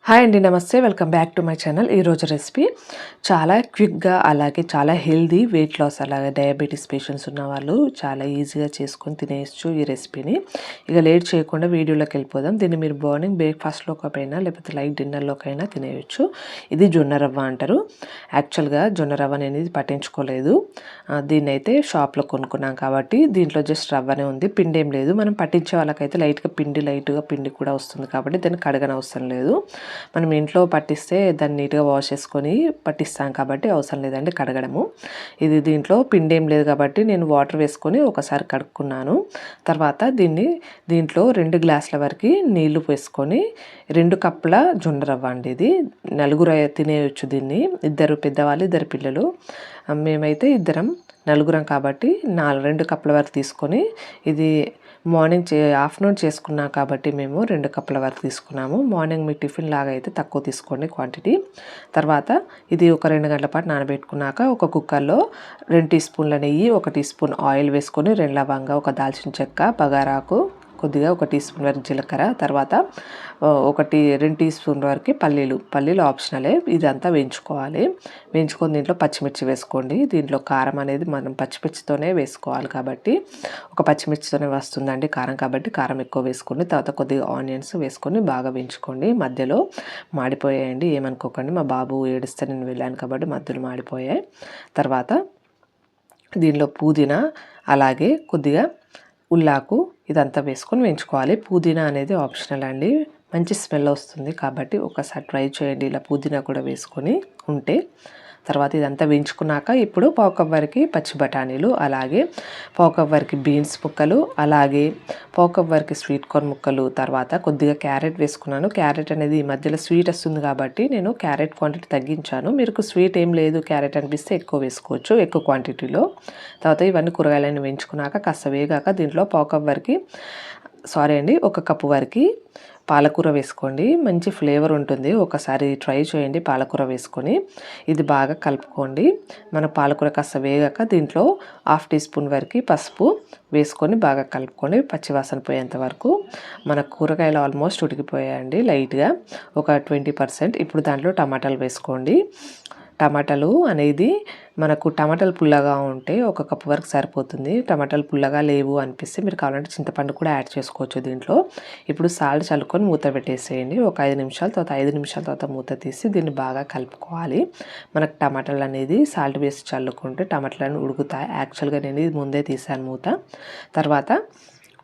Hi అండి, నమస్తే. Welcome back to my channel. ఈరోజు రెసిపీ చాలా క్విక్గా, అలాగే చాలా హెల్దీ, వెయిట్ లాస్, అలాగే డయాబెటీస్ పేషెంట్స్ ఉన్న వాళ్ళు చాలా ఈజీగా చేసుకొని తినేయచ్చు ఈ రెసిపీని. ఇక లేట్ చేయకుండా వీడియోలోకి వెళ్ళిపోదాం. దీన్ని మీరు మార్నింగ్ బ్రేక్ఫాస్ట్లోకైనా లేకపోతే లైట్ డిన్నర్లోకైనా తినేయచ్చు. ఇది జొన్న రవ్వ అంటారు. యాక్చువల్గా జొన్న రవ్వ అనేది పట్టించుకోలేదు. దీన్ని అయితే షాప్లో కొనుక్కున్నాం కాబట్టి దీంట్లో జస్ట్ రవ్వనే ఉంది, పిండి ఏం లేదు. మనం పట్టించే వాళ్ళకైతే లైట్గా పిండి కూడా వస్తుంది కాబట్టి దాన్ని కడగనవసరం లేదు. మనం ఇంట్లో పట్టిస్తే దాన్ని నీట్గా వాష్ చేసుకొని పట్టిస్తాం కాబట్టి అవసరం లేదండి కడగడము. ఇది దీంట్లో పిండి ఏం లేదు కాబట్టి నేను వాటర్ వేసుకొని ఒకసారి కడుక్కున్నాను. తర్వాత దీంట్లో 2 గ్లాసుల వరకు నీళ్లు వేసుకొని 2 కప్పుల జొన్న రవ్వ అండి. ఇది నలుగురు తినేయచ్చు దీన్ని. 2 పెద్దవాళ్ళు, 2 పిల్లలు. మేమైతే నలుగురం కాబట్టి 2 కప్పుల వరకు తీసుకొని, ఇది ఆఫ్టర్నూన్ చేసుకున్నాం కాబట్టి మేము 2 కప్పుల వరకు తీసుకున్నాము. మార్నింగ్ మీ టిఫిన్ లాగా అయితే తక్కువ తీసుకోండి క్వాంటిటీ. తర్వాత ఇది ఒక 2 గంటల పాటు నానబెట్టుకున్నాక ఒక కుక్కర్లో 2 టీ స్పూన్ల నెయ్యి, 1 టీ స్పూన్ ఆయిల్ వేసుకొని 2 లవంగా, 1 దాల్చిన చెక్క, బగారాకు కొద్దిగా 1 టీ స్పూన్ వరకు జీలకర్ర, తర్వాత 2 టీ స్పూన్ల వరకు పల్లీలు ఆప్షనలే. ఇదంతా వేయించుకోవాలి. వేయించుకొని దీంట్లో పచ్చిమిర్చి వేసుకోండి. దీంట్లో కారం అనేది మనం పచ్చిమిర్చితోనే వేసుకోవాలి కాబట్టి ఒక పచ్చిమిర్చితోనే వస్తుందండి కారం, కాబట్టి కారం ఎక్కువ వేసుకోండి. తర్వాత కొద్దిగా ఆనియన్స్ వేసుకొని బాగా వేయించుకోండి. మధ్యలో మాడిపోయాయండి, ఏమనుకోకండి. మా బాబు ఏడిస్తే నేను వెళ్ళాను కాబట్టి మధ్యలో మాడిపోయాయి. తర్వాత దీనిలో పుదీనా, అలాగే కొద్దిగా ఉల్లాకు, ఇదంతా వేసుకొని వేయించుకోవాలి. పుదీనా అనేది ఆప్షనల్ అండి, మంచి స్మెల్ వస్తుంది కాబట్టి ఒకసారి ట్రై చేయండి ఇలా పుదీనా కూడా వేసుకొని ఉంటే. తర్వాత ఇదంతా వేయించుకున్నాక ఇప్పుడు 1/4 కప్ వరకు పచ్చి బఠానీలు, అలాగే 1/4 కప్ వరకు బీన్స్ ముక్కలు, అలాగే 1/4 కప్ వరకు స్వీట్ కార్న్ ముక్కలు, తర్వాత కొద్దిగా క్యారెట్ వేసుకున్నాను. క్యారెట్ అనేది ఈ మధ్యలో స్వీట్ వస్తుంది కాబట్టి నేను క్యారెట్ క్వాంటిటీ తగ్గించాను. మీకు స్వీట్ ఏం లేదు, క్యారెట్ అనిపిస్తే ఎక్కువ వేసుకోవచ్చు, ఎక్కువ క్వాంటిటీలో. తర్వాత ఇవన్నీ కూరగాయలను వేయించుకున్నాక కాస్త వేగాక దీంట్లో 1/4 కప్ వరకు 1 కప్పు వరకు పాలకూర వేసుకోండి. మంచి ఫ్లేవర్ ఉంటుంది. ఒకసారి ట్రై చేయండి పాలకూర వేసుకొని. ఇది బాగా కలుపుకోండి. మన పాలకూర కాస్త వేగాక దీంట్లో 1/2 టీ స్పూన్ వరకు పసుపు వేసుకొని బాగా కలుపుకొని పచ్చివాసన పోయేంత వరకు. మన కూరగాయలు ఆల్మోస్ట్ ఉడికిపోయాయండి లైట్గా, ఒక 20%. ఇప్పుడు దాంట్లో టమాటాలు వేసుకోండి. టమాటాలు అనేది మనకు టమాటాలు పుల్లగా ఉంటే 1 కప్పు వరకు సరిపోతుంది. టమాటాలు పుల్లగా లేవు అనిపిస్తే మీరు కావాలంటే చింతపండు కూడా యాడ్ చేసుకోవచ్చు దీంట్లో. ఇప్పుడు సాల్ట్ చల్లుకొని మూత పెట్టేసేయండి ఒక 5 నిమిషాలు. తర్వాత 5 నిమిషాల తర్వాత మూత తీసి దీన్ని బాగా కలుపుకోవాలి. మనకు టమాటాలు అనేది సాల్ట్ వేసి చల్లుకుంటే టమాటాలను ఉడుకుతాయి. యాక్చువల్గా నేను ఇది ముందే తీసాను మూత. తర్వాత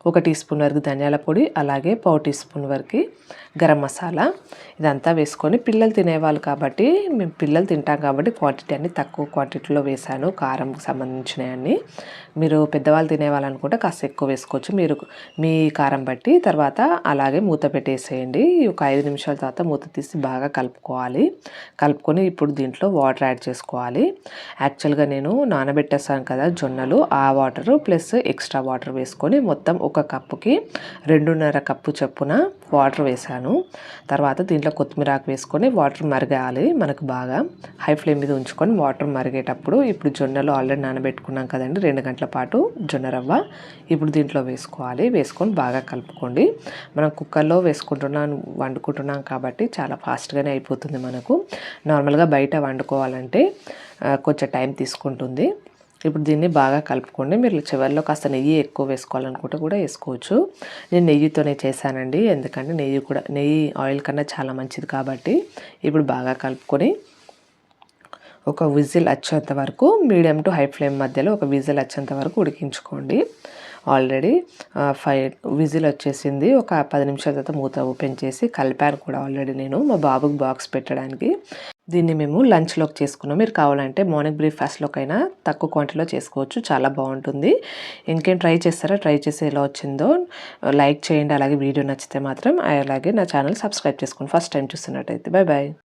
1 టీ స్పూన్ వరకు ధనియాల పొడి, అలాగే 1/4 టీ స్పూన్ వరకు గరం మసాలా, ఇదంతా వేసుకొని, పిల్లలు తినేవాళ్ళు కాబట్టి మేము పిల్లలు తింటాం కాబట్టి క్వాంటిటీ అన్ని తక్కువ క్వాంటిటీలో వేసాను, కారంకి సంబంధించినవన్నీ. మీరు పెద్దవాళ్ళు తినేవాళ్ళు అనుకుంటే కాస్త ఎక్కువ వేసుకోవచ్చు, మీరు మీ కారం బట్టి. తర్వాత అలాగే మూత పెట్టేసేయండి. ఒక 5 నిమిషాల తర్వాత మూత తీసి బాగా కలుపుకోవాలి. కలుపుకొని ఇప్పుడు దీంట్లో వాటర్ యాడ్ చేసుకోవాలి. యాక్చువల్గా నేను నానబెట్టేసాను కదా జొన్నలు, ఆ వాటరు ప్లస్ ఎక్స్ట్రా వాటర్ వేసుకొని మొత్తం 1 కప్పుకి 2.5 కప్పు చొప్పున వాటర్ వేసాను. తర్వాత దీంట్లో కొత్తిమీర ఆకు వేసుకొని వాటర్ మరగాలి మనకు బాగా. హై ఫ్లేమ్ మీద ఉంచుకొని వాటర్ మరిగేటప్పుడు ఇప్పుడు జొన్నలు ఆల్రెడీ నానబెట్టుకున్నాం కదండి 2 గంటల పాటు జొన్న రవ్వ, ఇప్పుడు దీంట్లో వేసుకోవాలి. వేసుకొని బాగా కలుపుకోండి. మనం కుక్కర్లో వండుకుంటున్నాం కాబట్టి చాలా ఫాస్ట్గానే అయిపోతుంది మనకు. నార్మల్గా బయట వండుకోవాలంటే కొంచెం టైం తీసుకుంటుంది. ఇప్పుడు దీన్ని బాగా కలుపుకోండి. మీరు చివరిలో కాస్త నెయ్యి ఎక్కువ వేసుకోవాలనుకుంటే కూడా వేసుకోవచ్చు. నేను నెయ్యితోనే చేశానండి, ఎందుకంటే నెయ్యి ఆయిల్ కన్నా చాలా మంచిది కాబట్టి. ఇప్పుడు బాగా కలుపుకొని ఒక విజిల్ వచ్చేంత వరకు, మీడియం టు హై ఫ్లేమ్ మధ్యలో ఒక విజిల్ వచ్చేంత వరకు ఉడికించుకోండి. ఆల్రెడీ 5 విజిల్ వచ్చేసింది. ఒక 10 నిమిషాల తర్వాత మూత ఓపెన్ చేసి కలిపాను కూడా ఆల్రెడీ నేను మా బాబుకి బాక్స్ పెట్టడానికి. దీన్ని మేము లంచ్లోకి చేసుకున్నాం. మీరు కావాలంటే మార్నింగ్ బ్రేక్ఫాస్ట్లోకైనా తక్కువ క్వాంటిటీలో చేసుకోవచ్చు, చాలా బాగుంటుంది. ఇంకేం ట్రై చేస్తారా? ట్రై చేసి ఎలా వచ్చిందో లైక్ చేయండి. అలాగే వీడియో నచ్చితే మాత్రం అలాగే నా ఛానల్ సబ్స్క్రైబ్ చేసుకోండి ఫస్ట్ టైం చూస్తున్నట్టయితే. Bye bye.